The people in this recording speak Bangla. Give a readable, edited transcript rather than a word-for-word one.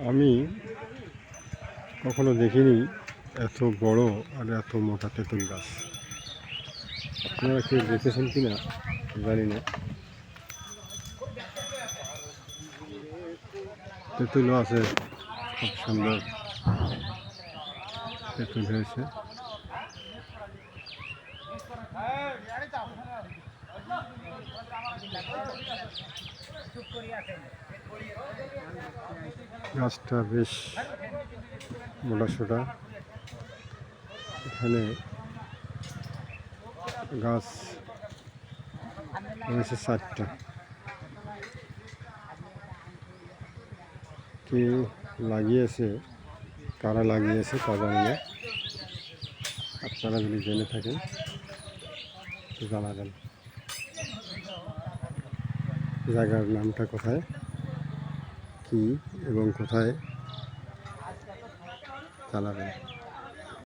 আমি কখনো দেখিনি এত বড় আর এত মোটা তেঁতুল গাছ। আপনারা কেউ দেখেছেন কি না জানি না। তেঁতুলও আছে, খুব সুন্দর তেঁতুল হয়েছে। গাছটা বেশ মোটাসোটা। এখানে গাছ রয়েছে 4টা। কে লাগিয়েছে, কারা লাগিয়েছে তা জানি না। আপনারা যদি জেনে থাকেন জানাবেন। জায়গার নামটা কোথায়, কি এবং কোথায় জানাবেন।